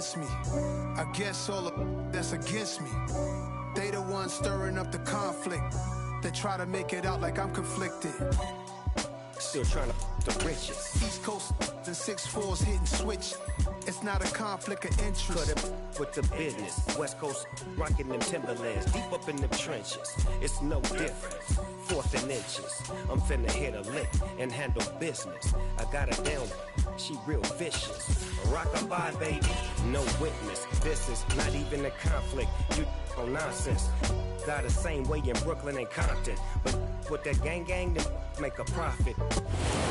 against me. I guess all of that's against me. They the ones stirring up the conflict. They try to make it out like I'm conflicted. Still trying to the riches. East Coast and 6'4s hitting switch. It's not a conflict of interest. Cut it with the business. West Coast rocking them Timberlands. Deep up in them trenches. It's no difference. Fourth and inches. I'm finna hit a lick and handle business. I got her down. She real vicious. Rock-a-bye, baby. No witness. This is not even a conflict. You on nonsense. Got the same way in Brooklyn and Compton. But with that gang, they make a profit.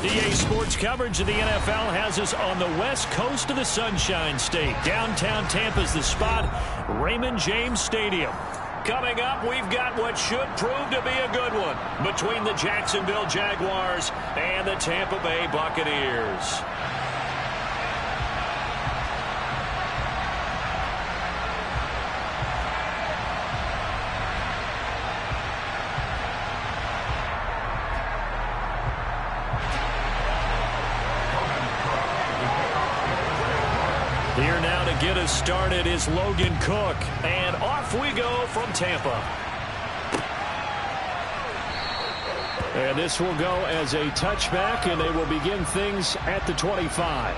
DA Sports coverage of the NFL has us on the west coast of the Sunshine State. Downtown Tampa's the spot, Raymond James Stadium. Coming up, we've got what should prove to be a good one between the Jacksonville Jaguars and the Tampa Bay Buccaneers. Here now to get us started is Logan Cook. And off we go from Tampa. And this will go as a touchback, and they will begin things at the 25.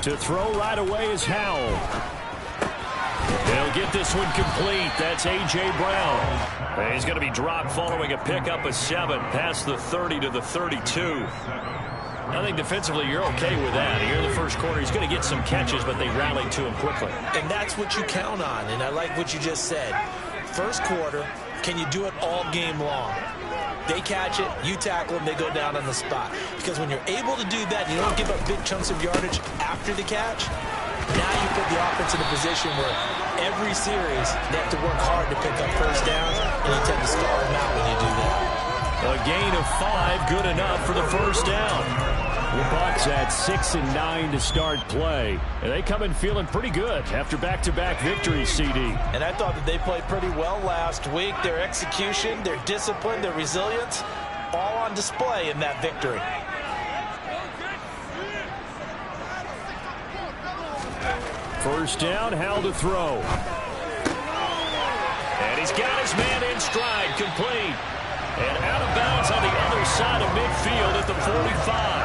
To throw right away is Howell. They'll get this one complete. That's A.J. Brown. He's going to be dropped following a pickup of 7 past the 30 to the 32. I think defensively you're okay with that. Here in the first quarter, he's going to get some catches, but they rallied to him quickly. And that's what you count on, and I like what you just said. First quarter, can you do it all game long? They catch it, you tackle them, they go down on the spot. Because when you're able to do that, you don't give up big chunks of yardage after the catch. Now you put the offense in a position where every series they have to work hard to pick up first downs, and you tend to stall them out when you do that. A gain of 5, good enough for the first down. The Bucs at 6 and 9 to start play. And they come in feeling pretty good after back-to-back victories, CD. And I thought that they played pretty well last week. Their execution, their discipline, their resilience, all on display in that victory. First down, Howell to throw. And he's got his man in stride, complete. And out of bounds on the other side of midfield at the 45.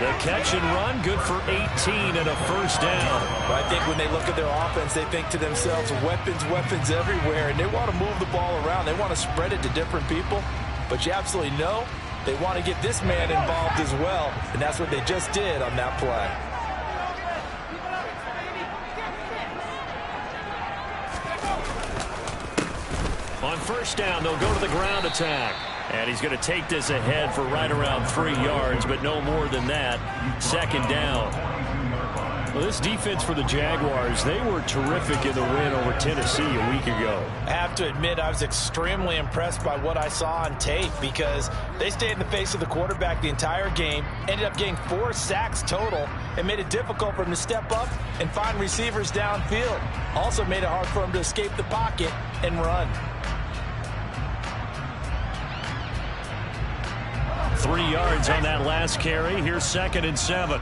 The catch and run, good for 18 and a first down. Well, I think when they look at their offense, they think to themselves, weapons everywhere, and they want to move the ball around. They want to spread it to different people, but you absolutely know they want to get this man involved as well, and that's what they just did on that play. On first down, they'll go to the ground attack. And he's going to take this ahead for right around 3 yards, but no more than that. Second down. Well, this defense for the Jaguars, they were terrific in the win over Tennessee a week ago. I have to admit, I was extremely impressed by what I saw on tape because they stayed in the face of the quarterback the entire game, ended up getting 4 sacks total, and made it difficult for him to step up and find receivers downfield. Also made it hard for him to escape the pocket and run. 3 yards on that last carry. Here's 2nd and 7.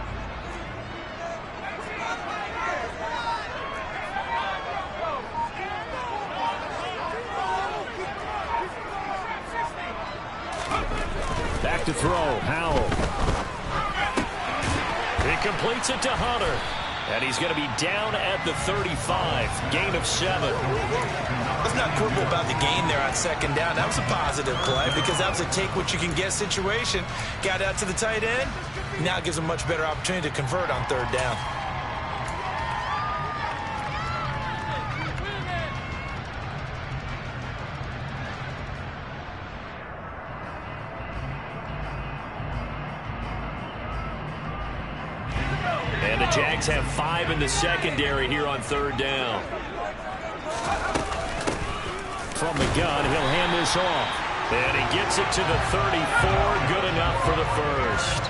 Back to throw, Howell. He completes it to Hunter. And he's going to be down at the 35. Gain of 7. Let's not quibble about the gain there on second down. That was a positive play because that was a take-what-you-can-get situation. Got out to the tight end. Now it gives them a much better opportunity to convert on third down. And the Jags have 5 in the secondary here on third down. from the gun. He'll hand this off. And he gets it to the 34. Good enough for the first.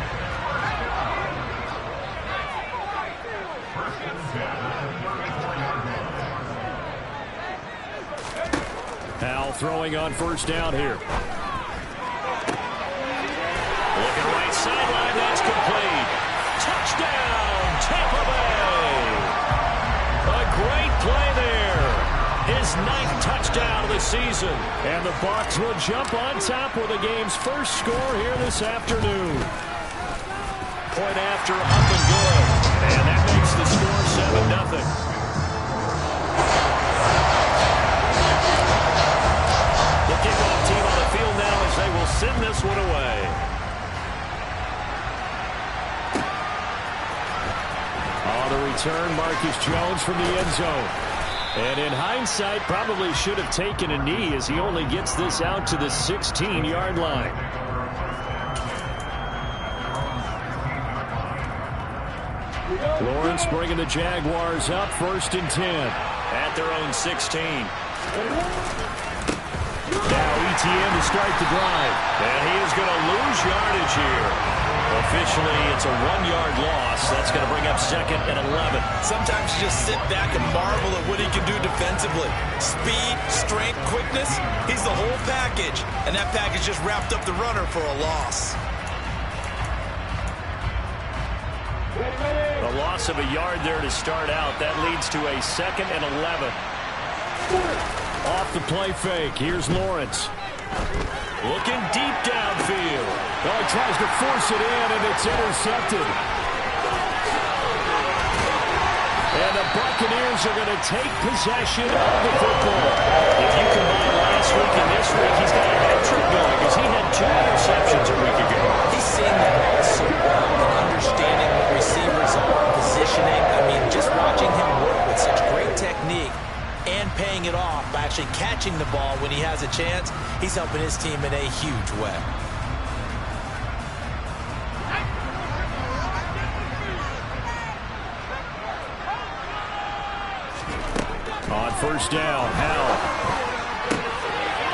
Powell throwing on first down here. Looking right sideline. That's complete. Touchdown, Tampa Bay. A great play there. His 9th touchdown of the season. And the Bucs will jump on top with the game's first score here this afternoon. Point after, up and good. And that makes the score 7-0. The kickoff team on the field now as they will send this one away. On the return, Marcus Jones from the end zone. And in hindsight, probably should have taken a knee as he only gets this out to the 16-yard line. Lawrence bringing the Jaguars up, 1st and 10 at their own 16. Now ETN to start the drive. And he is going to lose yardage here. Officially, it's a 1-yard loss. That's going to bring up 2nd and 11. Sometimes you just sit back and marvel at what he can do defensively. Speed, strength, quickness. He's the whole package. And that package just wrapped up the runner for a loss. A loss of a yard there to start out. That leads to a 2nd and 11. Off the play fake. Here's Lawrence. Looking deep downfield. Oh, he tries to force it in, and it's intercepted. And the Buccaneers are going to take possession of the football. If you combine last week and this week, he's got a hat-trick going because he had 2 interceptions a week ago. He's seen the ball so well and understanding what receivers are, positioning. I mean, just watching him work with such great technique and paying it off by actually catching the ball when he has a chance, he's helping his team in a huge way. On first down, Howell.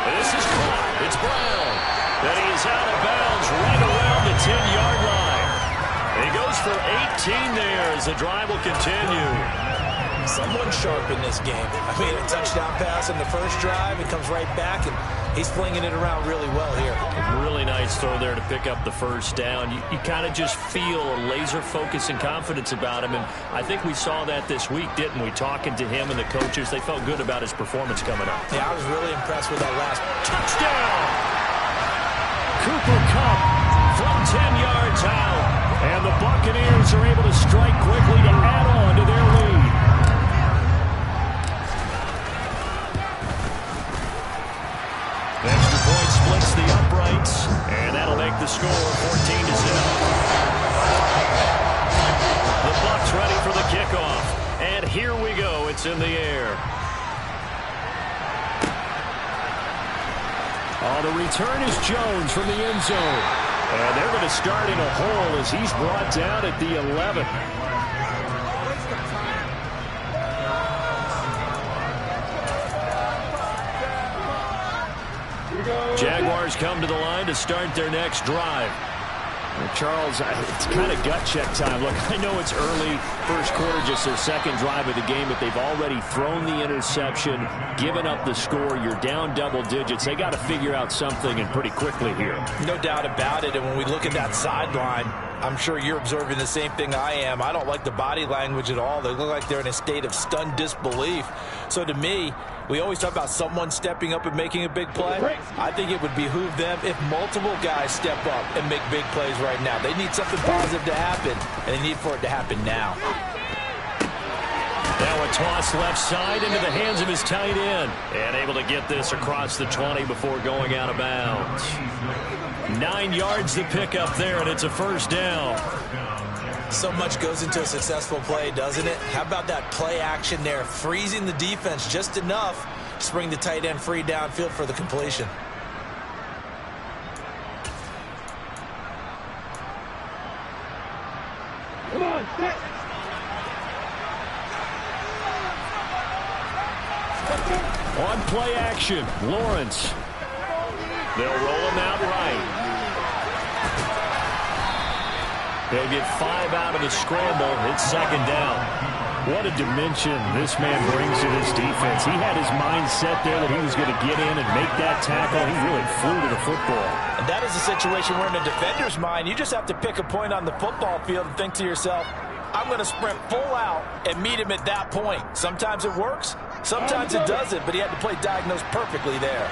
This is caught. It's Brown. Then he is out of bounds right around the 10-yard line. He goes for 18 there as the drive will continue. Someone sharp in this game. I mean, a touchdown pass on the first drive. It comes right back, and he's flinging it around really well here. Really nice throw there to pick up the first down. You kind of just feel a laser focus and confidence about him, and I think we saw that this week, didn't we? Talking to him and the coaches, they felt good about his performance coming up. Yeah, I was really impressed with that last touchdown. Cooper Kupp from 10 yards out, and the Buccaneers are able to strike quickly to add on to their lead. Extra point splits the uprights, and that'll make the score 14-0. The Bucs ready for the kickoff, and here we go. It's in the air. On the return is Jones from the end zone, and they're going to start in a hole as he's brought down at the 11. Jaguars come to the line to start their next drive. Charles, it's kind of gut check time. Look, I know it's early, first quarter, just their second drive of the game, but they've already thrown the interception, given up the score. You're down double digits. They got to figure out something, and pretty quickly here. No doubt about it, and when we look at that sideline, I'm sure you're observing the same thing I am. I don't like the body language at all. They look like they're in a state of stunned disbelief. So to me, we always talk about someone stepping up and making a big play. I think it would behoove them if multiple guys step up and make big plays right now. They need something positive to happen, and they need for it to happen now. Now a toss left side into the hands of his tight end. And able to get this across the 20 before going out of bounds. 9 yards to pick up there, and it's a first down. So much goes into a successful play, doesn't it? How about that play action there? Freezing the defense just enough to bring the tight end free downfield for the completion. Come on, set. On play action, Lawrence. They'll roll him out right. They'll get 5 out of the scramble. It's second down. What a dimension this man brings to this defense. He had his mind set there that he was going to get in and make that tackle. He really flew to the football. And that is a situation where in a defender's mind, you just have to pick a point on the football field and think to yourself, I'm going to sprint full out and meet him at that point. Sometimes it works, sometimes it doesn't, but he had to play diagnose perfectly there.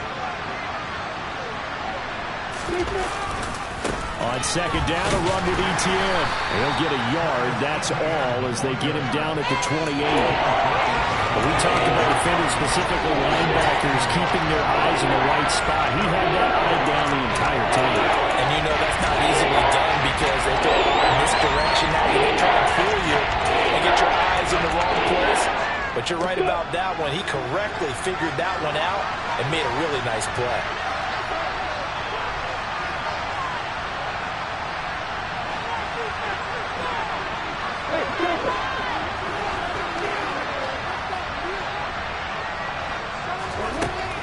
On second down, a run with Etienne. He'll get a yard, that's all, as they get him down at the 28. But we talked about defenders, specifically linebackers, keeping their eyes in the right spot. He had that eye down the entire time. And you know that's not easily done because they throw a lot of misdirection at you. They try to fool you and get your eyes in the wrong place. But you're right about that one. He correctly figured that one out and made a really nice play.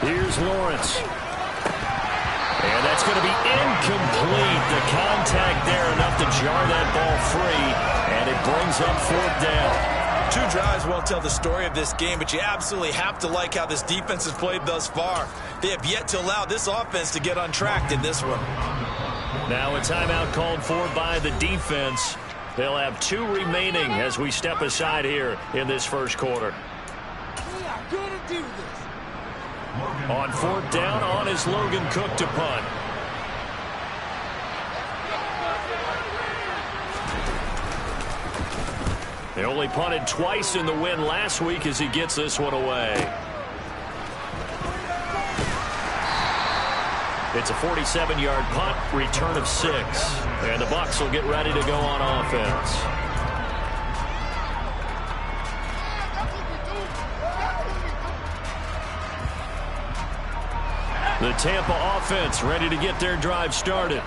Here's Lawrence. And that's going to be incomplete. The contact there enough to jar that ball free. And it brings up fourth down. 2 drives won't tell the story of this game, but you absolutely have to like how this defense has played thus far. They have yet to allow this offense to get untracked in this one. Now a timeout called for by the defense. They'll have 2 remaining as we step aside here in this first quarter. We are going to do this. On fourth down, on is Logan Cook to punt. They only punted twice in the win last week as he gets this one away. It's a 47-yard punt, return of 6. And the Bucs will get ready to go on offense. The Tampa offense ready to get their drive started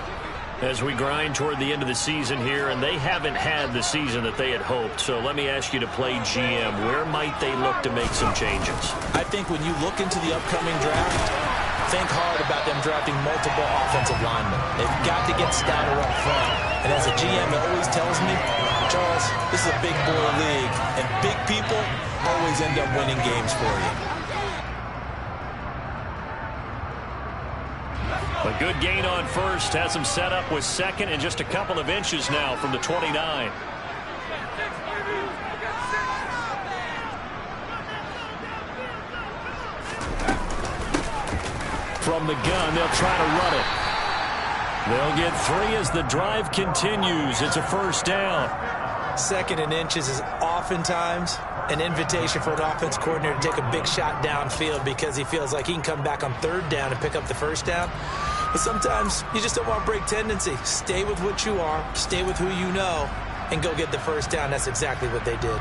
as we grind toward the end of the season here, and they haven't had the season that they had hoped. So let me ask you to play GM. Where might they look to make some changes? I think when you look into the upcoming draft, think hard about them drafting multiple offensive linemen. They've got to get stouter up front. And as a GM always tells me, Charles, this is a big boy league, and big people always end up winning games for you. A good gain on first has him set up with second and just a couple of inches now from the 29. From the gun, they'll try to run it. They'll get 3 as the drive continues. It's a first down. Second and inches is oftentimes an invitation for an offense coordinator to take a big shot downfield because he feels like he can come back on third down and pick up the first down. But sometimes you just don't want to break tendency. Stay with what you are, stay with who you know, and go get the first down. That's exactly what they did.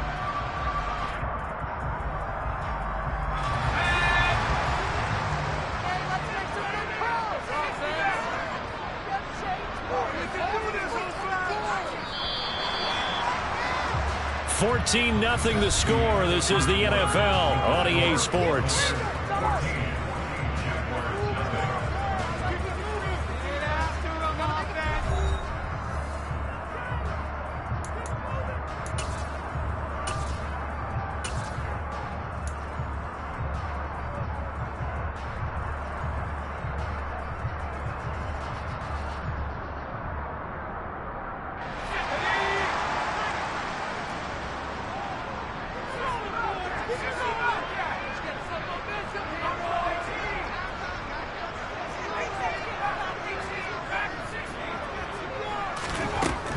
Nothing the score. This is the NFL on EA Sports.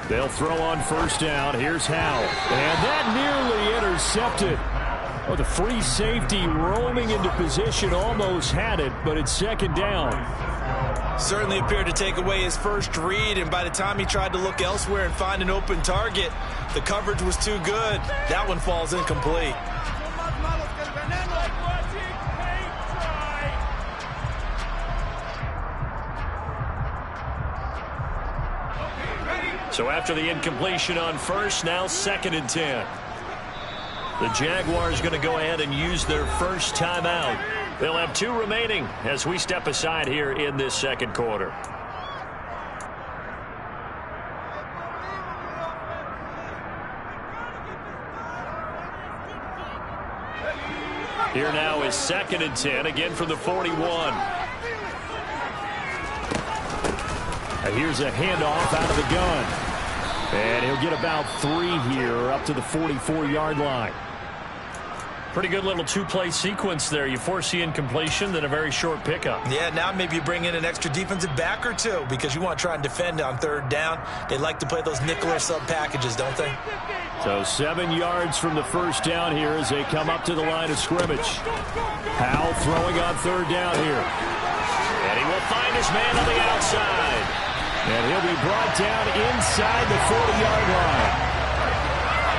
They'll throw on first down. Here's Howell. And that nearly intercepted. Oh, the free safety roaming into position almost had it, but it's second down. Certainly appeared to take away his first read, and by the time he tried to look elsewhere and find an open target, the coverage was too good. That one falls incomplete. So after the incompletion on first, now second and 10. The Jaguars going to go ahead and use their first timeout. They'll have 2 remaining as we step aside here in this second quarter. Here now is 2nd and 10, again from the 41. And here's a handoff out of the gun. And he'll get about 3 here up to the 44-yard line. Pretty good little 2-play sequence there. You force the incompletion, then a very short pickup. Yeah, now maybe you bring in an extra defensive back or 2 because you want to try and defend on 3rd down. They like to play those nickel or sub packages, don't they? So 7 yards from the first down here as they come up to the line of scrimmage. Howell throwing on 3rd down here. And he will find his man on the outside. And he'll be brought down inside the 40-yard line.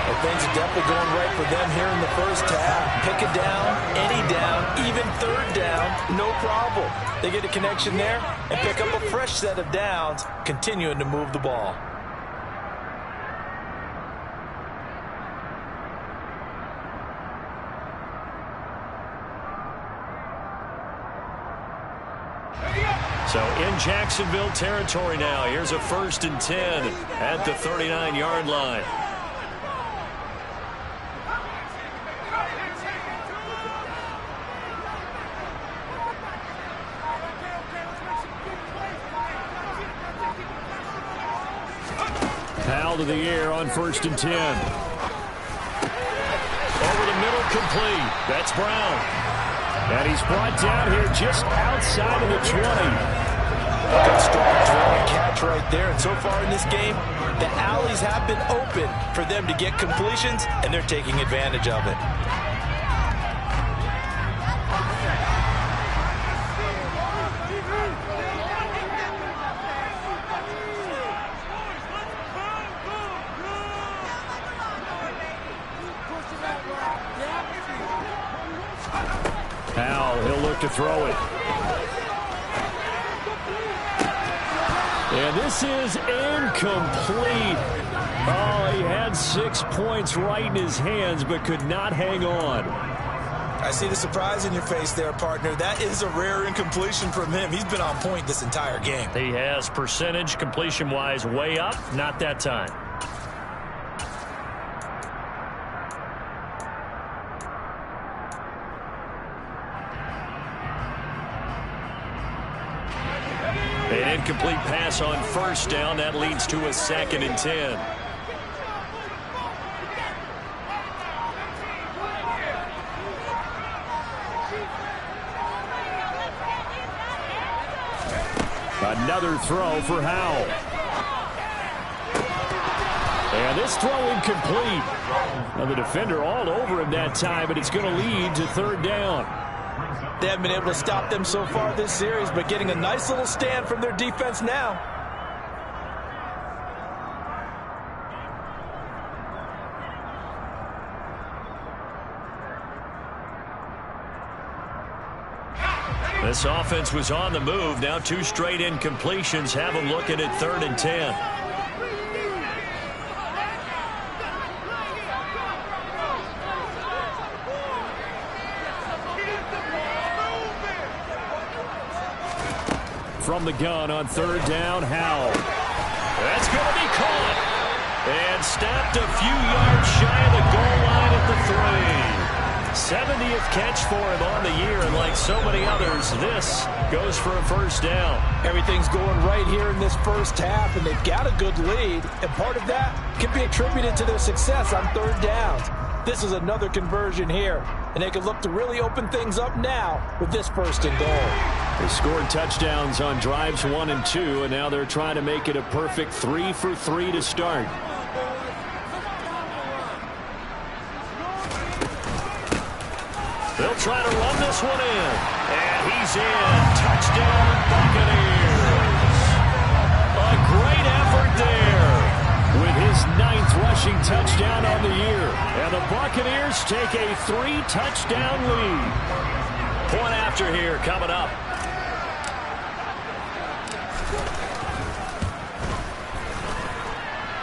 Well, things are definitely going right for them here in the first half. Pick a down, any down, even 3rd down, no problem. They get a connection there and pick up a fresh set of downs, continuing to move the ball. So in Jacksonville territory now. Here's a 1st and 10 at the 39-yard line. Howell to the air on 1st and 10. Over the middle, complete. That's Brown. And he's brought down here just outside of the 20. Good strong throw and catch right there. And so far in this game, the alleys have been open for them to get completions, and they're taking advantage of it. Howell, he'll look to throw it. And this is incomplete. Oh, he had 6 points right in his hands, but could not hang on. I see the surprise in your face there, partner. That is a rare incompletion from him. He's been on point this entire game. He has percentage completion-wise way up, not that time. An incomplete pass on 1st down. That leads to a 2nd and 10. Another throw for Howell. And this throw incomplete. Now the defender all over him that time, but it's going to lead to 3rd down. They haven't been able to stop them so far this series, but getting a nice little stand from their defense now. This offense was on the move. Now 2 straight incompletions have them looking at 3rd and 10. From the gun on 3rd down, Howell. That's going to be caught. And stopped a few yards shy of the goal line at the 3. 70th catch for him on the year, and like so many others, this goes for a 1st down. Everything's going right here in this first half, and they've got a good lead, and part of that can be attributed to their success on 3rd downs. This is another conversion here, and they can look to really open things up now with this 1st and goal. They scored touchdowns on drives 1 and 2, and now they're trying to make it a perfect 3 for 3 to start. They'll try to run this one in. And he's in. Touchdown, Buccaneers. A great effort there with his 9th rushing touchdown on the year. And the Buccaneers take a 3-touchdown lead. Point after here coming up.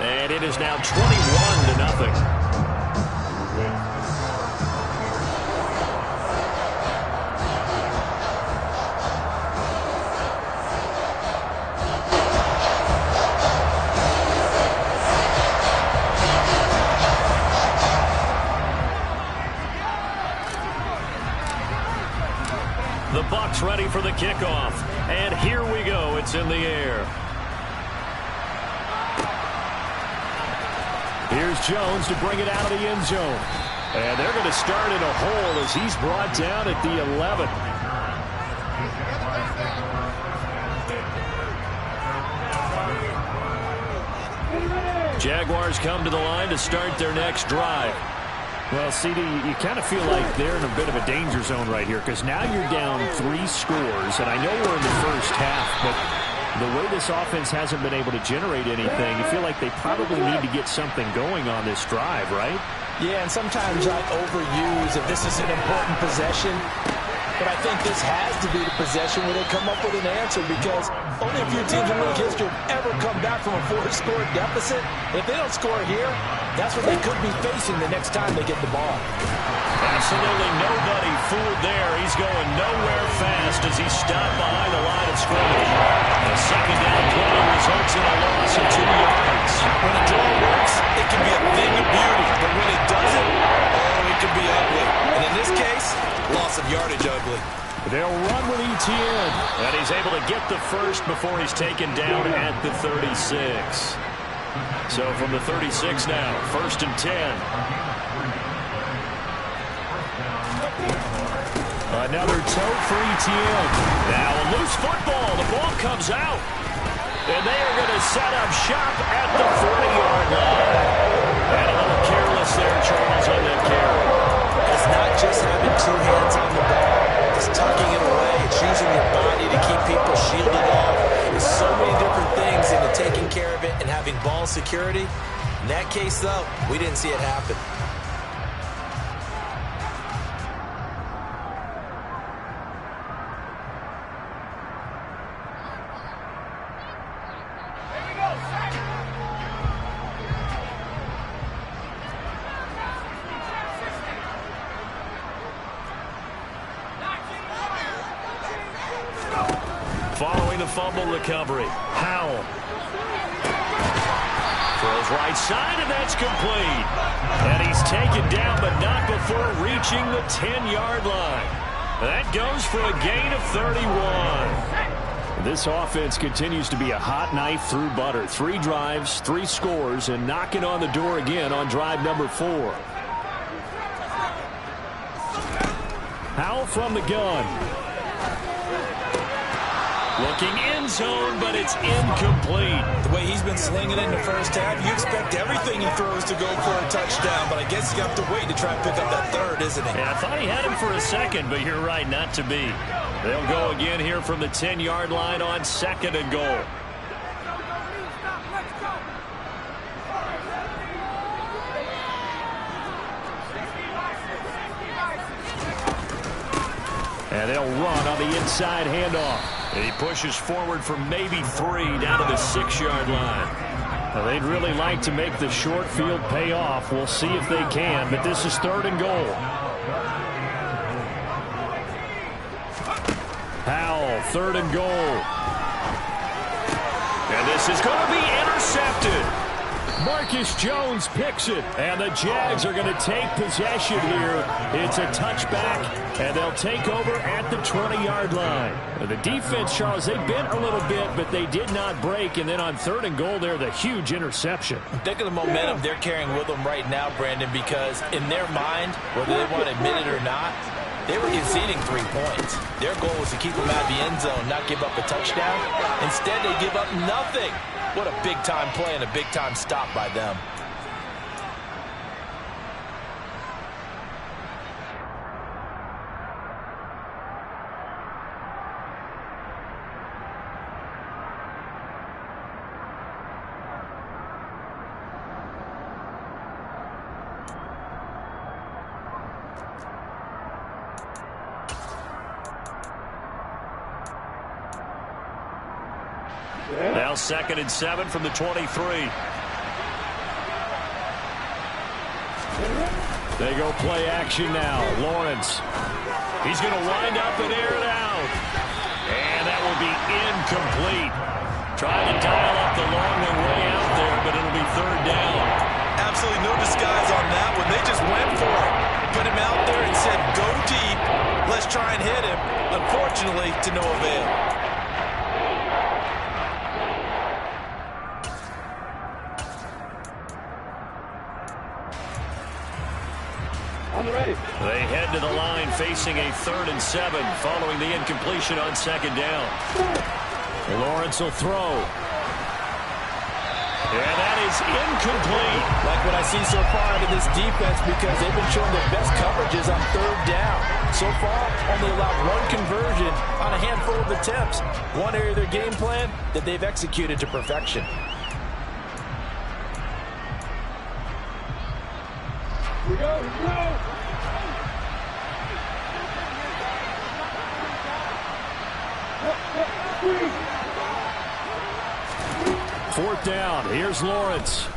And it is now 21-0. The Bucs ready for the kickoff. And here we go. It's in the air. Here's Jones to bring it out of the end zone. And they're going to start in a hole as he's brought down at the 11. Jaguars come to the line to start their next drive. Well, CD, you kind of feel like they're in a bit of a danger zone right here because now you're down 3 scores, and I know we're in the first half, but the way this offense hasn't been able to generate anything, you feel like they probably need to get something going on this drive, right? Yeah, and sometimes I overuse if this is an important possession. But I think this has to be the possession where they come up with an answer because only a few teams in league history have ever come back from a 4-score deficit. If they don't score here, that's what they could be facing the next time they get the ball. Absolutely nobody fooled there. He's going nowhere fast as he stopped behind the line of scrimmage. A second down play results in a loss of 2 yards. When a draw works, it can be a thing of beauty. But when it doesn't, oh, it can be ugly. And in this case, loss of yardage ugly. They'll run with Etienne. And he's able to get the first before he's taken down at the 36. So from the 36 now, 1st and 10. Another toe for Etienne. Now a loose football. The ball comes out. And they are going to set up shop at the 40-yard line. And a little careless there, Charles, on that carry. It's not just having 2 hands on the ball. It's tucking it away. It's using your body to keep people shielded off. There's so many different things into taking care of it and having ball security. In that case, though, we didn't see it happen. Following the fumble recovery, Howell throws right side, and that's complete. And he's taken down, but not before reaching the 10-yard line. That goes for a gain of 31. This offense continues to be a hot knife through butter. 3 drives, 3 scores, and knocking on the door again on drive number 4. Howell from the gun. Looking end zone, but it's incomplete. The way he's been slinging it in the first half, you expect everything he throws to go for a touchdown, but I guess you have to wait to try and pick up that third, isn't he? Yeah, I thought he had him for a second, but you're right, not to be. They'll go again here from the 10-yard line on 2nd and goal. And they'll run on the inside handoff. And he pushes forward for maybe 3 down to the 6-yard line. Well, they'd really like to make the short field pay off. We'll see if they can, but this is 3rd and goal. Howell, 3rd and goal. And this is going to be intercepted. Marcus Jones picks it, and the Jags are going to take possession here. It's a touchback, and they'll take over at the 20-yard line. The defense, Charles, they bent a little bit, but they did not break, and then on 3rd and goal there, the huge interception. Think of the momentum they're carrying with them right now, Brandon, because in their mind, whether they want to admit it or not, they were conceding 3 points. Their goal was to keep them out of the end zone, not give up a touchdown. Instead, they give up nothing. What a big-time play and a big-time stop by them. Now 2nd and 7 from the 23. They go play action now. Lawrence. He's going to wind up and air it out. And that will be incomplete. Trying to dial up the long way out there, but it'll be 3rd down. Absolutely no disguise on that one. They just went for it. Put him out there and said, go deep. Let's try and hit him. Unfortunately, to no avail. They head to the line facing a 3rd and 7 following the incompletion on 2nd down. Lawrence will throw. And that is incomplete. Like what I see so far out of this defense, because they've been showing their best coverages on 3rd down. So far, only allowed 1 conversion on a handful of attempts. One area of their game plan that they've executed to perfection. Here we go, here we go. 4th down. Here's Lawrence.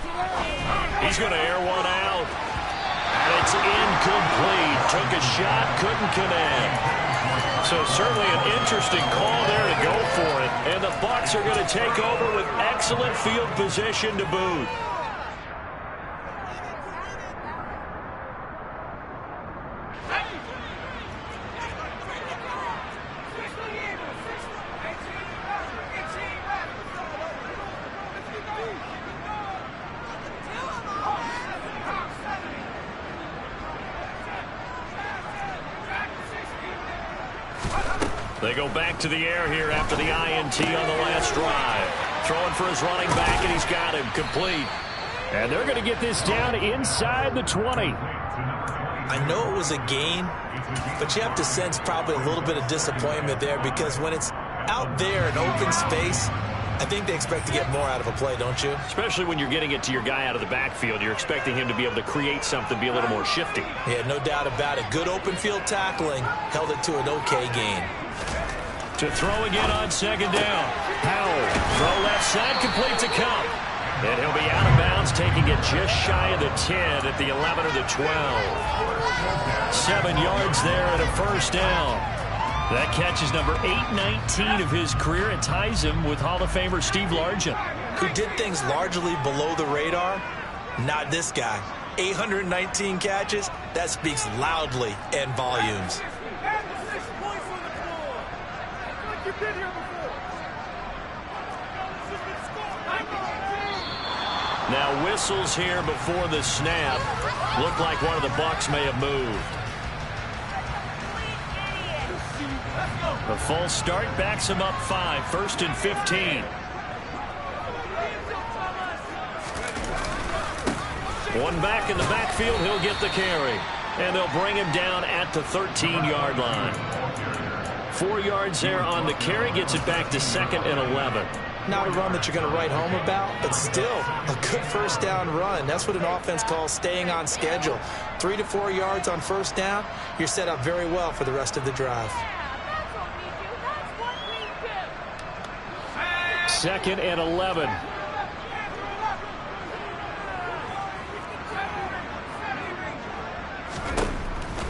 He's going to air one out. And it's incomplete. Took a shot, couldn't connect. So certainly an interesting call there to go for it. And the Bucs are going to take over with excellent field position to boot. They go back to the air here after the INT on the last drive. Throwing for his running back, and he's got him complete. And they're going to get this down inside the 20. I know it was a gain, but you have to sense probably a little bit of disappointment there, because when it's out there in open space, I think they expect to get more out of a play, don't you? Especially when you're getting it to your guy out of the backfield. You're expecting him to be able to create something, be a little more shifty. Yeah, no doubt about it. Good open field tackling held it to an okay gain. To throw again on 2nd down. Howell, throw left side, complete to Kupp. And he'll be out of bounds, taking it just shy of the 10 at the 11 or the 12. 7 yards there at a 1st down. That catch is number 819 of his career. It ties him with Hall of Famer Steve Largent, who did things largely below the radar. Not this guy. 819 catches, that speaks loudly in volumes. Now whistles here before the snap. Looked like one of the Bucs may have moved. A false start backs him up 5. 1st and 15. One back in the backfield. He'll get the carry. And they'll bring him down at the 13-yard line. 4 yards there on the carry. Gets it back to 2nd and 11. Not a run that you're going to write home about, but still a good 1st down run. That's what an offense calls staying on schedule. 3 to 4 yards on 1st down. You're set up very well for the rest of the drive. 2nd and 11.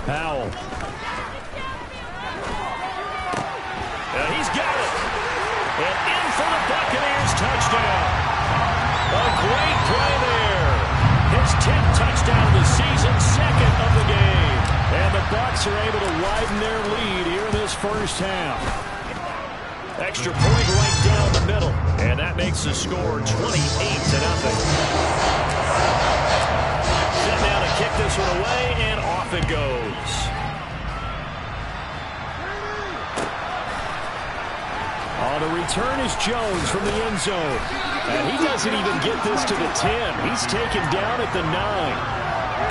Howell. He's got it. And in for the Buccaneers touchdown. A great play there. His 10th touchdown of the season, 2nd of the game. And the Bucs are able to widen their lead here in this 1st half. Extra point right down the middle. And that makes the score 28-0. Set down to kick this one away, and off it goes. On the return is Jones from the end zone. And he doesn't even get this to the 10. He's taken down at the 9.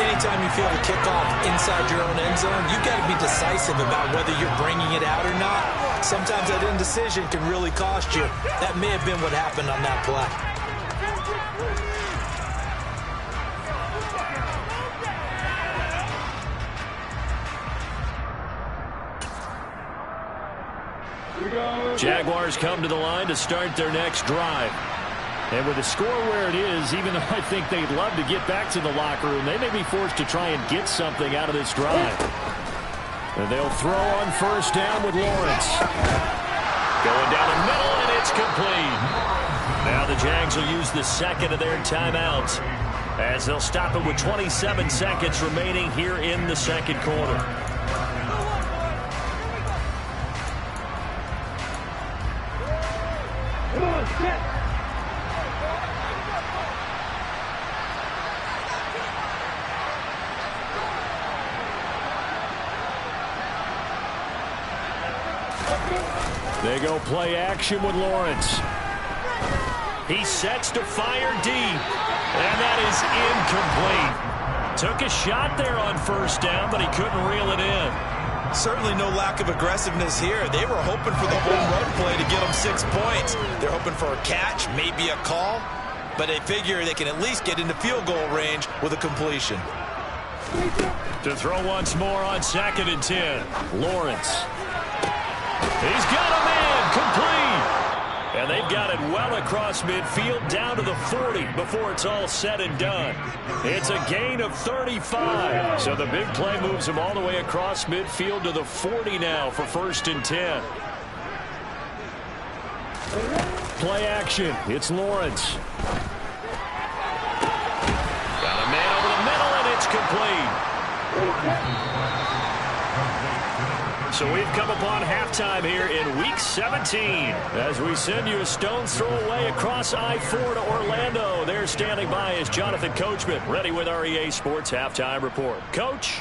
Anytime you feel the kickoff inside your own end zone, you've got to be decisive about whether you're bringing it out or not. Sometimes that indecision can really cost you. That may have been what happened on that play. Jaguars come to the line to start their next drive. And with the score where it is, even though I think they'd love to get back to the locker room, they may be forced to try and get something out of this drive. And they'll throw on 1st down with Lawrence. Going down the middle, and it's complete. Now the Jags will use the 2nd of their timeouts, as they'll stop it with 27 seconds remaining here in the 2nd quarter. They go play action with Lawrence. He sets to fire deep, and that is incomplete. Took a shot there on first down, but he couldn't reel it in. Certainly no lack of aggressiveness here. They were hoping for the home run play to get them 6 points. They're hoping for a catch, maybe a call, but they figure they can at least get into field goal range with a completion. To throw once more on 2nd and 10. Lawrence. He's got a man complete. And they've got it well across midfield down to the 40 before it's all said and done. It's a gain of 35. So the big play moves them all the way across midfield to the 40 now for 1st and 10. Play action. It's Lawrence. Got a man over the middle, and it's complete. So we've come upon halftime here in Week 17 as we send you a stone's throw away across I-4 to Orlando. There standing by is Jonathan Coachman, ready with our EA Sports Halftime Report. Coach?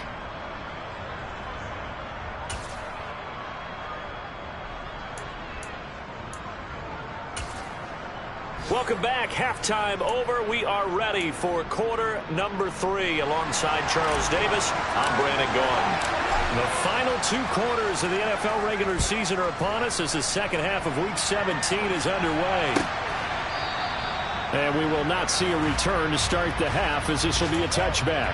Welcome back. Halftime over. We are ready for quarter number 3. Alongside Charles Davis, I'm Brandon Gaughan. The final 2 quarters of the NFL regular season are upon us as the second half of Week 17 is underway. And we will not see a return to start the half, as this will be a touchback.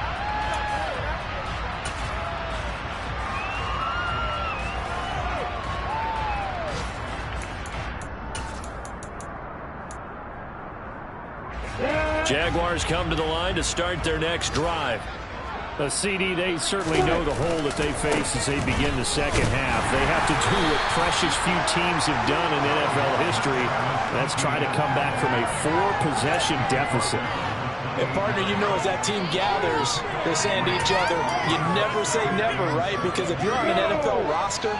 Jaguars come to the line to start their next drive. CD, they certainly know the hole that they face as they begin the second half. They have to do what precious few teams have done in NFL history. That's try to come back from a 4-possession deficit. And partner, you know, as that team gathers, they're saying to each other, you never say never, right? Because if you're on an NFL roster,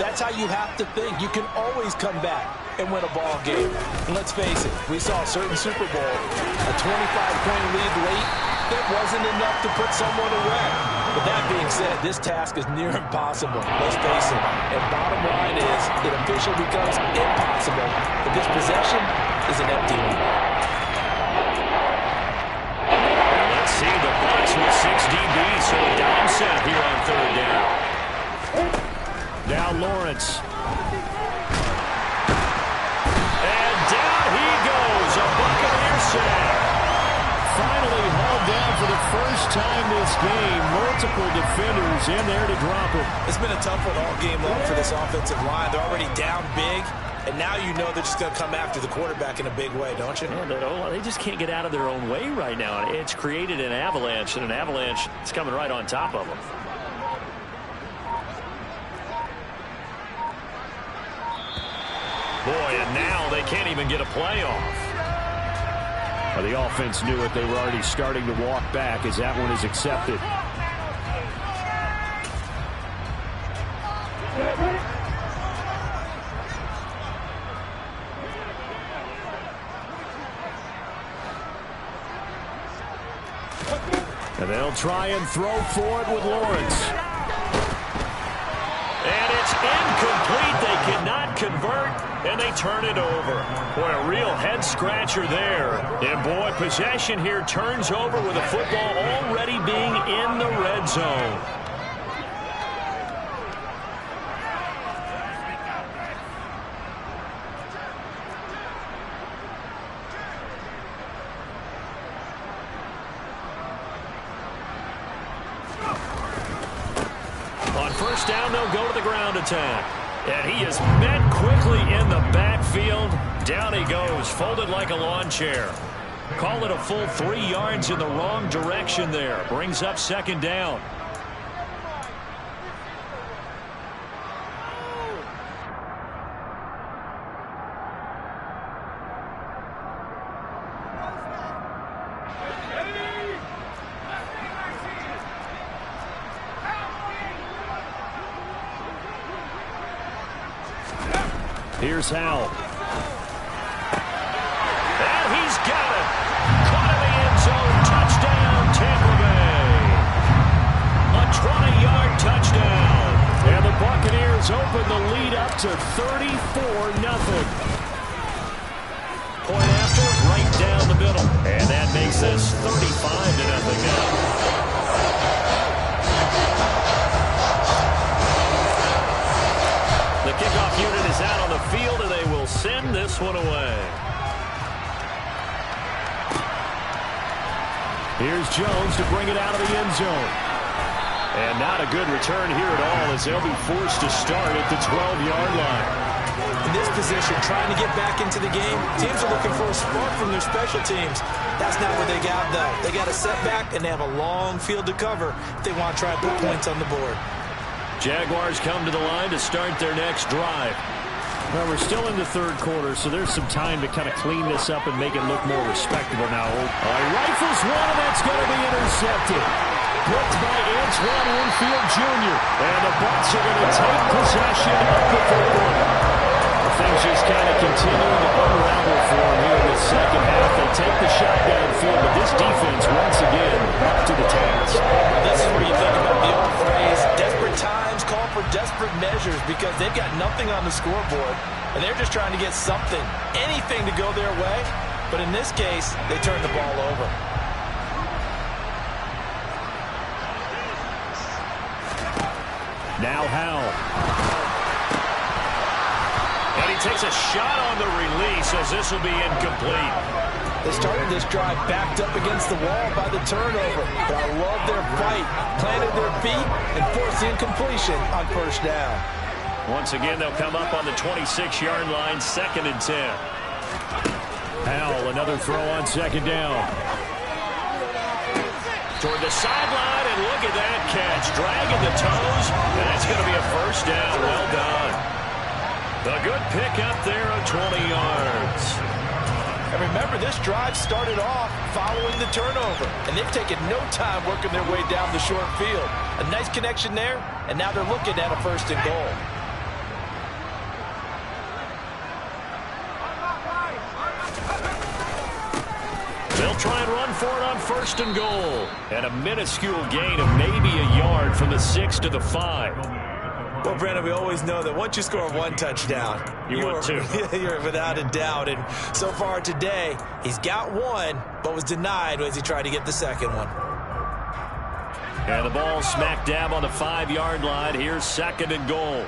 that's how you have to think. You can always come back and win a ball game. And let's face it, we saw a certain Super Bowl, a 25-point lead late. That wasn't enough to put someone away. But that being said, this task is near impossible. Let's face it. And bottom line is, it officially becomes impossible. But this possession is an empty one. Let's see the Bucs with 6 DBs. So a dime set here on 3rd down. Now Lawrence. And down he goes. A Buccaneer sack. Finally hauled down for the first time this game. Multiple defenders in there to drop him. It's been a tough one all game long for this offensive line. They're already down big, and now you know they're just going to come after the quarterback in a big way, don't you? Yeah, they just can't get out of their own way right now. It's created an avalanche, and an avalanche is coming right on top of them. Boy, and now they can't even get a play off. Well, the offense knew it. They were already starting to walk back as that one is accepted. And they'll try and throw for it with Lawrence. And it's incomplete. They cannot convert, and they turn it over. Boy, a real head-scratcher there. And, boy, possession here turns over with the football already being in the red zone. On first down, they'll go to the ground attack. And he is met quickly in the backfield. Down he goes, folded like a lawn chair. Call it a full 3 yards in the wrong direction there. Brings up 2nd down. Here's Howell. He's got it. Caught in the end zone. Touchdown, Tampa Bay. A 20-yard touchdown. And the Buccaneers open the lead up to 34-0. Point after, right down the middle. And that makes this 35-0 now. The kickoff unit is out on the field, and they will send this one away. Here's Jones to bring it out of the end zone. And not a good return here at all, as they'll be forced to start at the 12-yard line. In this position, trying to get back into the game, teams are looking for a spark from their special teams. That's not what they got, though. They got a setback, and they have a long field to cover if they want to try and put points on the board. Jaguars come to the line to start their next drive. Well, we're still in the third quarter, so there's some time to kind of clean this up and make it look more respectable now. He rifles one, and that's going to be intercepted. Blocked by Antoine Winfield Jr. And the Bucs are going to take possession of the football. Things just kind of continue to unravel for them here in the second half. They take the shot downfield, but this defense once again up to the task. This is where you think about the old phrase, desperate times call for desperate measures, because they've got nothing on the scoreboard, and they're just trying to get something, anything to go their way. But in this case, they turn the ball over. Now Howell. And he takes a shot on the release, as this will be incomplete. They started this drive backed up against the wall by the turnover, but I love their fight, planted their feet, and forced the incompletion on first down. Once again, they'll come up on the 26-yard line, 2nd and 10. Howell, another throw on 2nd down. Toward the sideline, and look at that catch. Dragging the toes, and that's going to be a first down. Well done. A good pickup there of 20 yards. And remember, this drive started off following the turnover, and they've taken no time working their way down the short field. A nice connection there, and now they're looking at a 1st and goal. They'll try and run for it on 1st and goal. And a minuscule gain of maybe a yard from the 6 to the 5. Well, Brandon, we always know that once you score one touchdown, want two. You're without a doubt. And so far today, he's got one, but was denied as he tried to get the second one. And the ball smack dab on the 5-yard line. Here's 2nd and goal.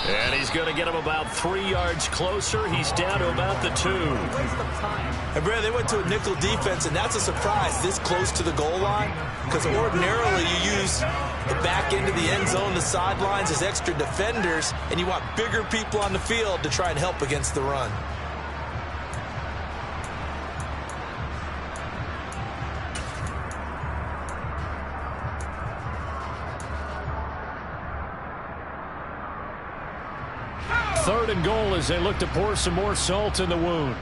And he's going to get him about 3 yards closer. He's down to about the 2. And Brad, they went to a nickel defense, and that's a surprise this close to the goal line, because ordinarily you use the back end of the end zone, the sidelines as extra defenders, and you want bigger people on the field to try and help against the run. Third and goal as they look to pour some more salt in the wound.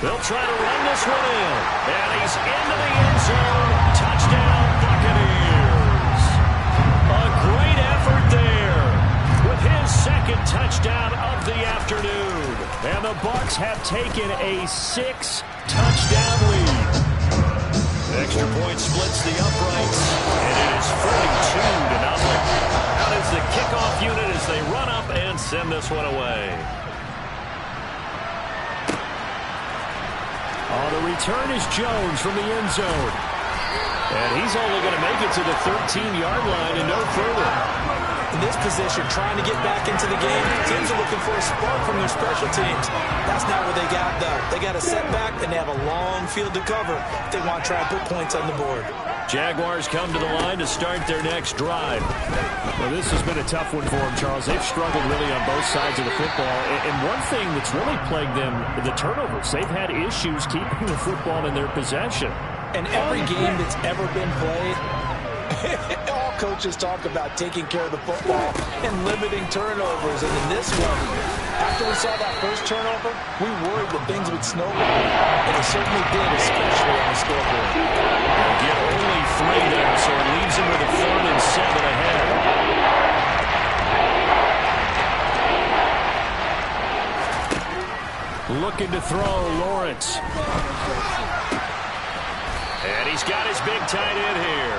They'll try to run this one in. And he's into the end zone. Touchdown, Buccaneers. A great effort there with his 2nd touchdown of the afternoon. And the Bucs have taken a 6-touchdown lead. Extra point splits the uprights, and it is 42-0. Out is the kickoff unit as they run up and send this one away. On the return is Jones from the end zone. And he's only going to make it to the 13-yard line and no further. In this position, trying to get back into the game, teams are looking for a spark from their special teams. That's not what they got, though. They got a setback, and they have a long field to cover if they want to try and put points on the board. Jaguars come to the line to start their next drive. Well, this has been a tough one for them, Charles. They've struggled really on both sides of the football. And one thing that's really plagued them, the turnovers. They've had issues keeping the football in their possession. And every game that's ever been played, all coaches talk about taking care of the football and limiting turnovers. And in this one, after we saw that first turnover, we worried that things would snowball. And it certainly did, especially on the scoreboard. They'll get only 3 there, so it leaves them with a 3rd and 7 ahead. Looking to throw, Lawrence. And he's got his big tight end here.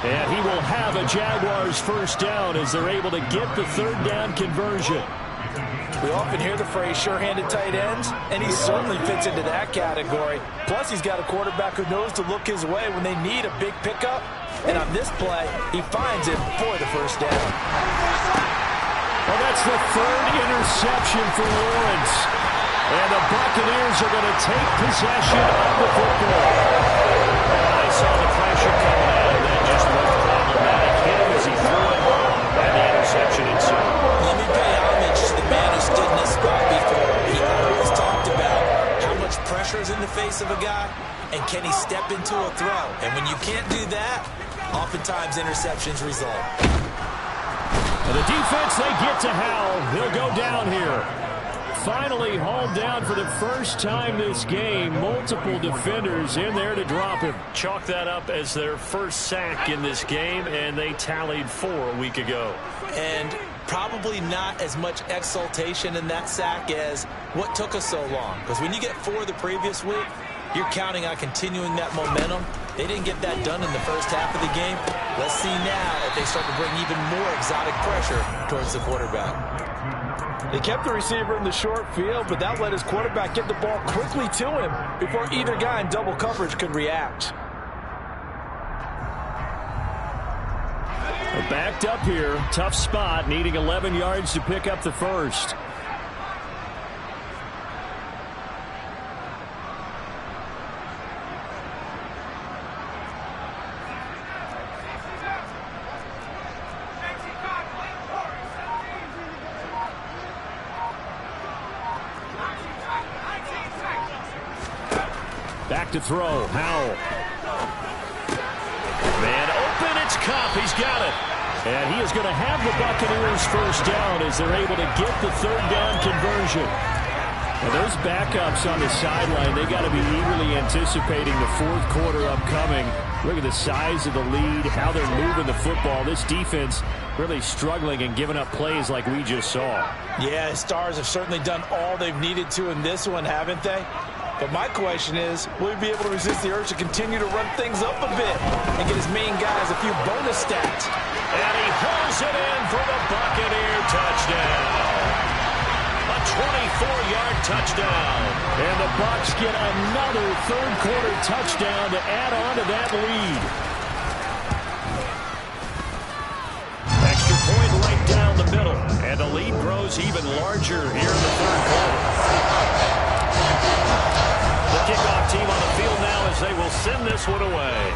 And he will have a Jaguars first down as they're able to get the 3rd down conversion. We often hear the phrase sure-handed tight ends, and he certainly fits into that category. Plus, he's got a quarterback who knows to look his way when they need a big pickup. And on this play, he finds it for the first down. Well, that's the 3rd interception for Lawrence. And the Buccaneers are going to take possession of the football. I saw the pressure coming out, and that just looked problematic. Hit him as he threw it, and the interception ensued. Let me pay homage to the man who stood in this spot before. He always talked about how much pressure is in the face of a guy, and can he step into a throw. And when you can't do that, oftentimes interceptions result. And the defense, they get to Howell. He'll go down here. Finally hauled down for the first time this game. Multiple defenders in there to drop him. Chalk that up as their first sack in this game, and they tallied 4 a week ago. And probably not as much exultation in that sack as what took us so long. Because when you get 4 the previous week, you're counting on continuing that momentum. They didn't get that done in the first half of the game. Let's see now if they start to bring even more exotic pressure towards the quarterback. They kept the receiver in the short field, but that let his quarterback get the ball quickly to him before either guy in double coverage could react. We're backed up here. Tough spot, needing 11 yards to pick up the first. Back to throw. Howell. Man open. It's Kupp. He's got it. And he is going to have the Buccaneers first down as they're able to get the 3rd down conversion. And those backups on the sideline, they got to be eagerly anticipating the 4th quarter upcoming. Look at the size of the lead, how they're moving the football. This defense really struggling and giving up plays like we just saw. Yeah, Stars have certainly done all they've needed to in this one, haven't they? But my question is, will he be able to resist the urge to continue to run things up a bit and get his main guys a few bonus stats? And he hauls it in for the Buccaneer touchdown. A 24-yard touchdown. And the Bucs get another 3rd quarter touchdown to add on to that lead. Extra point right down the middle. And the lead grows even larger here in the 3rd quarter. The kickoff team on the field now as they will send this one away.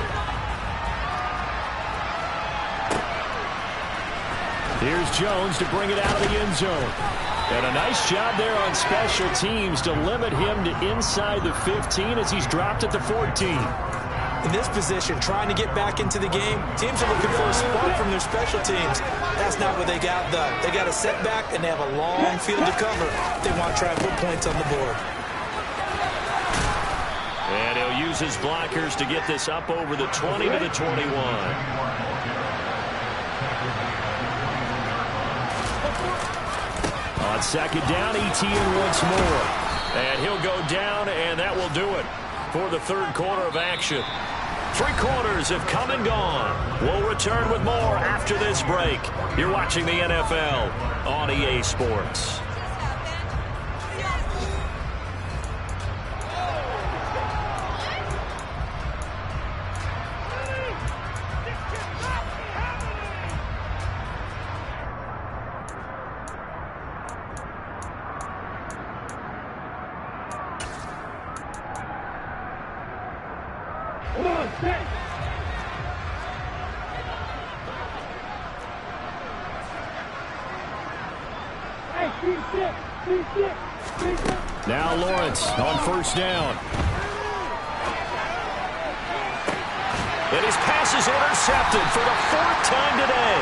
Here's Jones to bring it out of the end zone. And a nice job there on special teams to limit him to inside the 15 as he's dropped at the 14. In this position, trying to get back into the game, teams are looking for a spark from their special teams. That's not what they got, though. They got a setback, and they have a long field to cover if they want to try and put points on the board. And he'll use his blockers to get this up over the 20 to the 21. On 2nd down, Etienne once more. And he'll go down, and that will do it for the 3rd quarter of action. 3 quarters have come and gone. We'll return with more after this break. You're watching the NFL on EA Sports. Now Lawrence on 1st down. And his pass is intercepted for the 4th time today.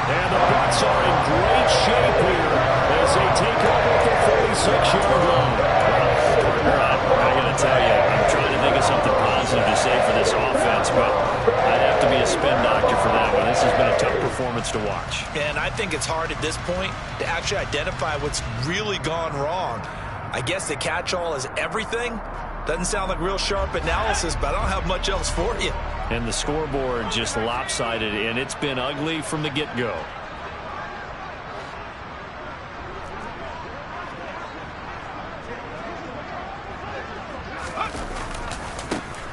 And the Bucs are in great shape here as they take over at the 46-yard line. Partner, I got to tell you, I'm trying to think of something positive to say for this offense, but I'd have to be a spin doctor for that one. This has been a tough performance to watch. And I think it's hard at this point to actually identify what's really gone wrong. I guess the catch-all is everything. Doesn't sound like real sharp analysis, but I don't have much else for you. And the scoreboard just lopsided, and it's been ugly from the get-go.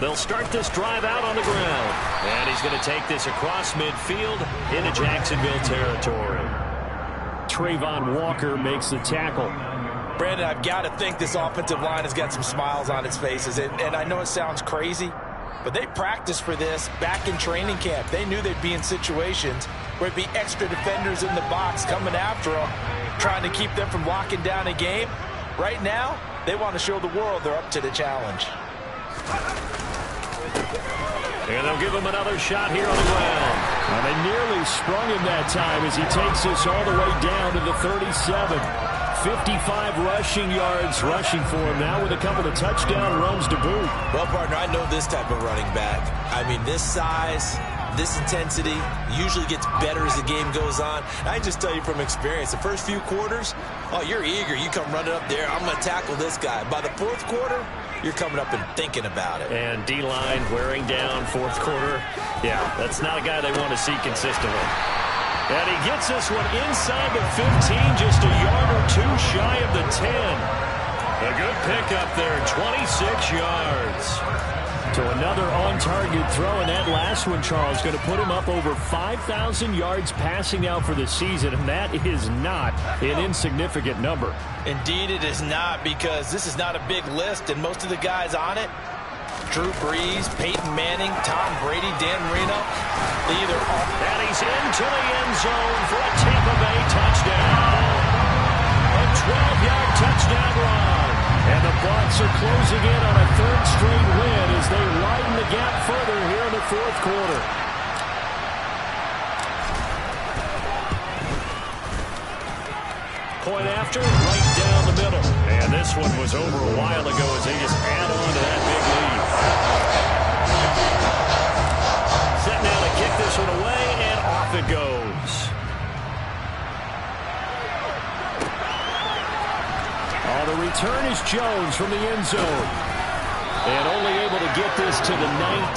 They'll start this drive out on the ground. And he's going to take this across midfield into Jacksonville territory. Trayvon Walker makes the tackle. Brandon, I've got to think this offensive line has got some smiles on its faces. And I know it sounds crazy, but they practiced for this back in training camp. They knew they'd be in situations where it'd be extra defenders in the box coming after them, trying to keep them from locking down a game. Right now, they want to show the world they're up to the challenge. And they'll give him another shot here on the ground. Well, they nearly sprung him that time as he takes this all the way down to the 37. 55 rushing yards rushing for him now with a couple of touchdown runs to boot. Well, partner, I know this type of running back. I mean, this size, this intensity usually gets better as the game goes on. I can just tell you from experience, the first few quarters, oh, you're eager. You come running up there, I'm going to tackle this guy. By the 4th quarter, you're coming up and thinking about it. And D-line wearing down 4th quarter. Yeah, that's not a guy they want to see consistently. And he gets this one inside the 15, just a yard or two shy of the 10. A good pickup there, 26 yards. To another on-target throw, and that last one, Charles, going to put him up over 5,000 yards passing now for the season, and that is not an insignificant number. Indeed it is not, because this is not a big list, and most of the guys on it, Drew Brees, Peyton Manning, Tom Brady, Dan Marino, they either are. And he's into the end zone for a Tampa Bay touchdown. A 12-yard touchdown run. And the Bucs are closing in on a 3rd straight win as they widen the gap further here in the 4th quarter. Point after, right down the middle. And this one was over a while ago as they just add on to that big lead. Set now to kick this one away, and off it goes. The return is Jones from the end zone. And only able to get this to the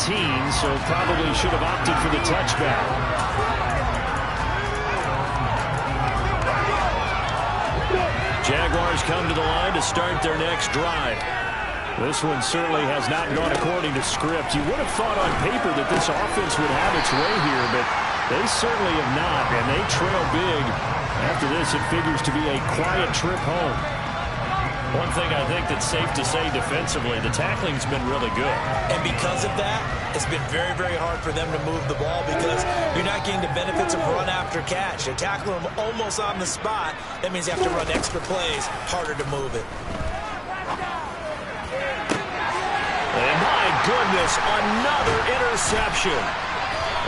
19, so probably should have opted for the touchback. Jaguars come to the line to start their next drive. This one certainly has not gone according to script. You would have thought on paper that this offense would have its way here, but they certainly have not, and they trail big. After this, it figures to be a quiet trip home. One thing I think that's safe to say defensively, the tackling's been really good. And because of that, it's been very, very hard for them to move the ball because you're not getting the benefits of run after catch. They're tackling them almost on the spot. That means you have to run extra plays, harder to move it. And my goodness, another interception.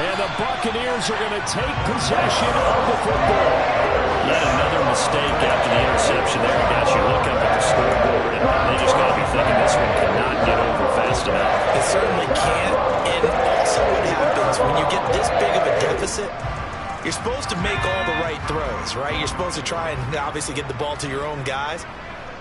And the Buccaneers are going to take possession of the football. Yet another mistake after the interception there. Got you look up at the scoreboard, and they just got to be thinking this one cannot get over fast enough. It certainly can't. And also what happens when you get this big of a deficit, you're supposed to make all the right throws, right? You're supposed to try and obviously get the ball to your own guys.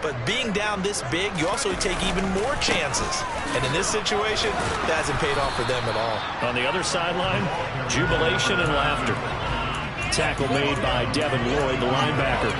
But being down this big, you also take even more chances. And in this situation, that hasn't paid off for them at all. On the other sideline, jubilation and laughter. Tackle made by Devin Lloyd, the linebacker.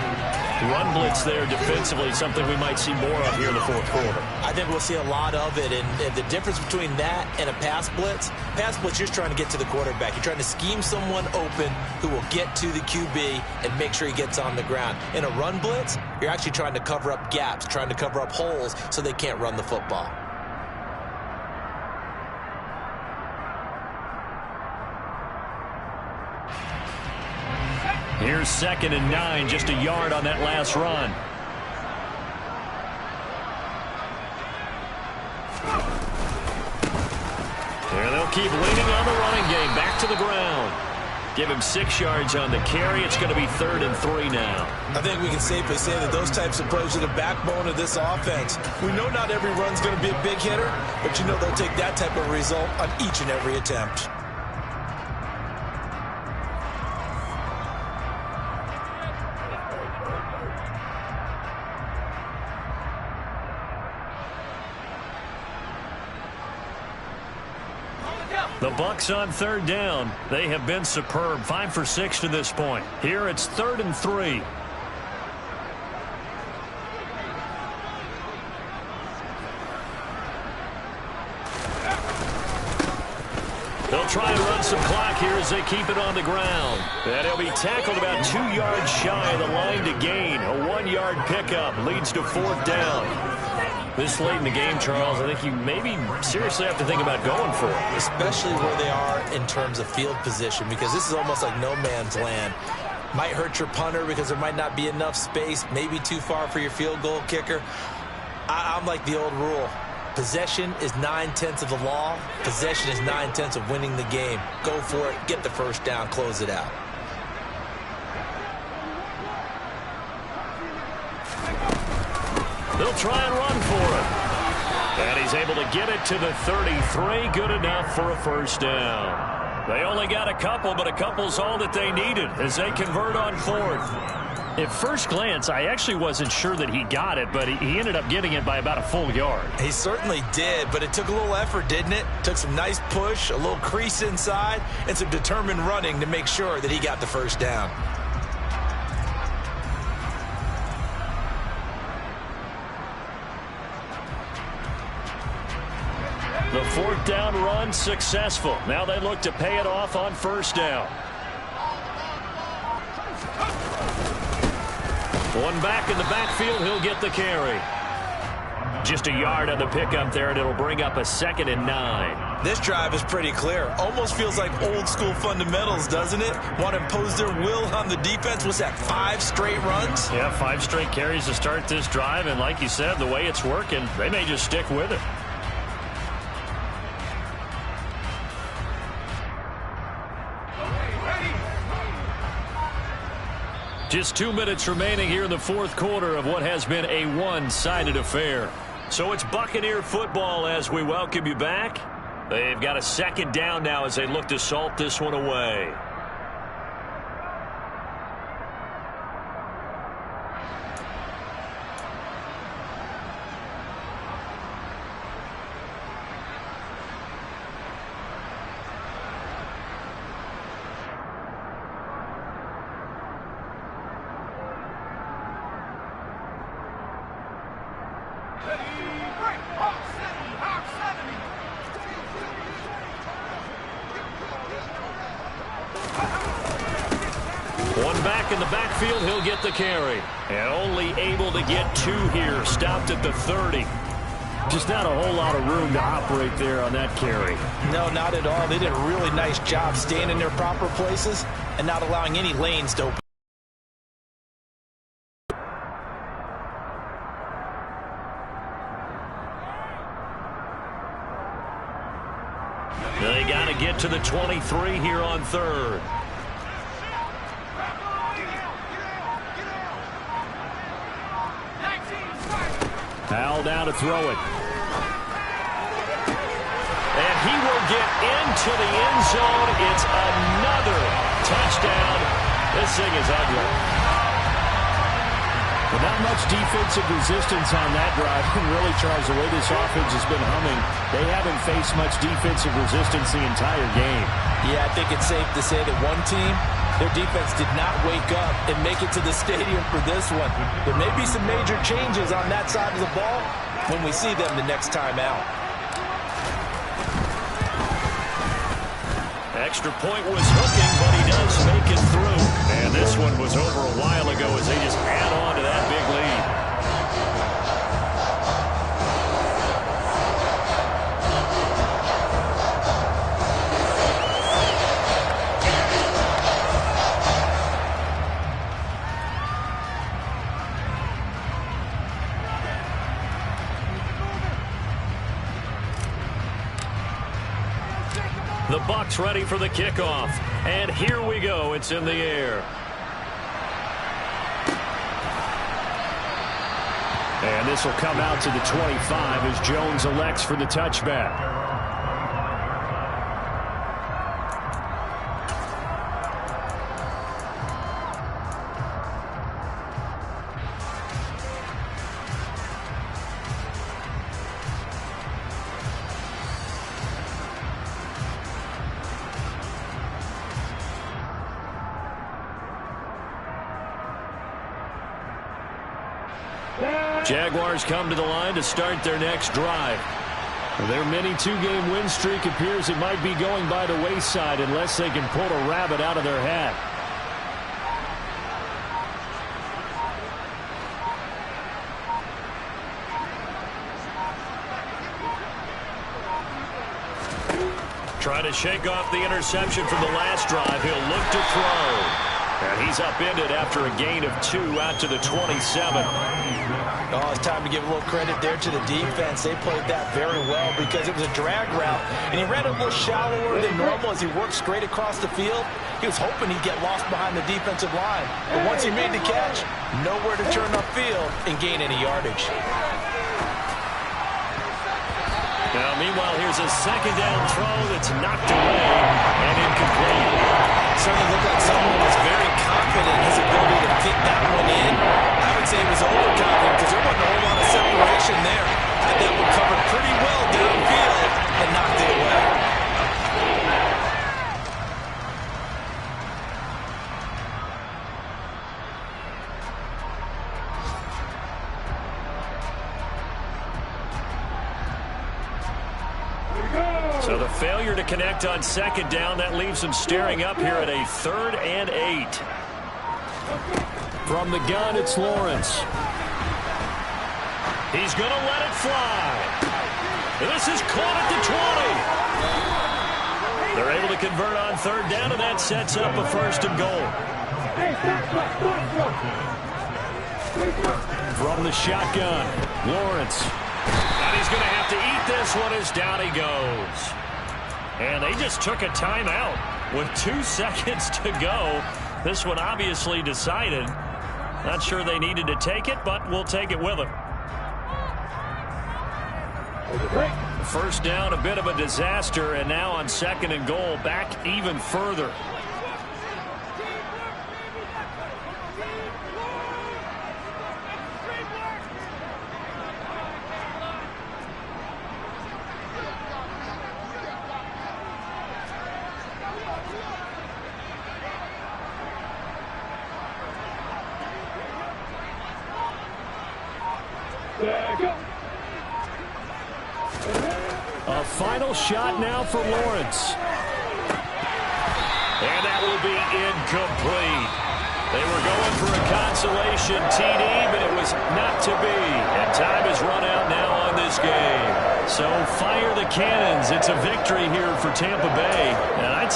Run blitz there defensively, something we might see more of here in the 4th quarter. I think we'll see a lot of it. And the difference between that and a pass blitz, you're just trying to get to the quarterback. You're trying to scheme someone open who will get to the QB and make sure he gets on the ground. In a run blitz, you're actually trying to cover up gaps, trying to cover up holes so they can't run the football. Here's 2nd and 9, just a yard on that last run. Here they'll They'll keep leaning on the running game. Back to the ground. Give him 6 yards on the carry. It's going to be 3rd and 3 now. I think we can safely say that those types of plays are the backbone of this offense. We know not every run's going to be a big hitter, but you know they'll take that type of result on each and every attempt. The Bucs on 3rd down. They have been superb. 5 for 6 to this point. Here it's 3rd and 3. They'll try and run some clock here as they keep it on the ground. And he'll be tackled about 2 yards shy of the line to gain. A 1-yard pickup leads to 4th down. This late in the game, Charles, I think you maybe seriously have to think about going for it. Especially where they are in terms of field position, because this is almost like no man's land. Might hurt your punter because there might not be enough space, maybe too far for your field goal kicker. I'm like the old rule. Possession is 9/10 of the law. Possession is 9/10 of winning the game. Go for it, get the first down, close it out. They'll try and run for it. And he's able to get it to the 33. Good enough for a first down. They only got a couple, but a couple's all that they needed as they convert on 4th. At first glance, I actually wasn't sure that he got it, but he ended up getting it by about a full yard. He certainly did, but it took a little effort, didn't it? Took some nice push, a little crease inside, and some determined running to make sure that he got the first down. The 4th down run successful. Now they look to pay it off on 1st down. One back in the backfield, he'll get the carry. Just a yard on the pickup there, and it'll bring up a 2nd and 9. This drive is pretty clear. Almost feels like old school fundamentals, doesn't it? Want to impose their will on the defense. What's that, 5 straight runs? Yeah, 5 straight carries to start this drive, and like you said, the way it's working, they may just stick with it. Just 2 minutes remaining here in the 4th quarter of what has been a one-sided affair. So it's Buccaneer football as we welcome you back. They've got a 2nd down now as they look to salt this one away. One back in the backfield, he'll get the carry. And only able to get 2 here, stopped at the 30. Just not a whole lot of room to operate there on that carry. No, not at all. They did a really nice job staying in their proper places and not allowing any lanes to open. They got to get to the 23 here on 3rd. Powell down to throw it. And he will get into the end zone. It's another touchdown. This thing is ugly. Well, not much defensive resistance on that drive. And really, Charles, the way this offense has been humming, they haven't faced much defensive resistance the entire game. Yeah, I think it's safe to say that one team, their defense did not wake up and make it to the stadium for this one. There may be some major changes on that side of the ball when we see them the next time out. Extra point was hooking, but he does make it through. And this one was over a while ago as they just add on to that big lead. The Bucs ready for the kickoff. And here we go. It's in the air. And this will come out to the 25 as Jones elects for the touchback. Jaguars come to the line to start their next drive. Their mini two-game win streak appears it might be going by the wayside unless they can pull a rabbit out of their hat. Trying to shake off the interception from the last drive. He'll look to throw. And he's upended after a gain of 2 out to the 27. Oh, it's time to give a little credit there to the defense. They played that very well because it was a drag route, and he ran a little shallower than normal as he worked straight across the field. He was hoping he'd get lost behind the defensive line. But once he made the catch, nowhere to turn upfield and gain any yardage. Now, meanwhile, here's a second down throw that's knocked away and incomplete. Certainly looked like someone was very confident in his ability to fit that one in. I would say he was overconfident because there wasn't a whole lot of separation there. Had that one covered pretty well downfield and knocked it away. So the failure to connect on second down, that leaves them staring up here at a 3rd and 8. From the gun, it's Lawrence. He's going to let it fly. This is caught at the 20. They're able to convert on 3rd down, and that sets up a 1st and goal. From the shotgun, Lawrence. And he's going to have to eat this one as down he goes. And they just took a timeout with 2 seconds to go. This one obviously decided. Not sure they needed to take it, but we'll take it with them. First down, a bit of a disaster, and now on 2nd and goal, back even further. A final shot now for Lawrence. And that will be incomplete. They were going for a consolation TD, but it was not to be. And time has run out now on this game. So fire the cannons. It's a victory here for Tampa Bay. And I'd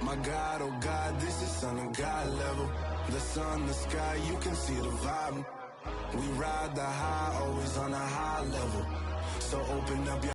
My God, oh God, this is Son of God level. The sun, the sky, you can see the vibe. We ride the high, always on a high level. So open up your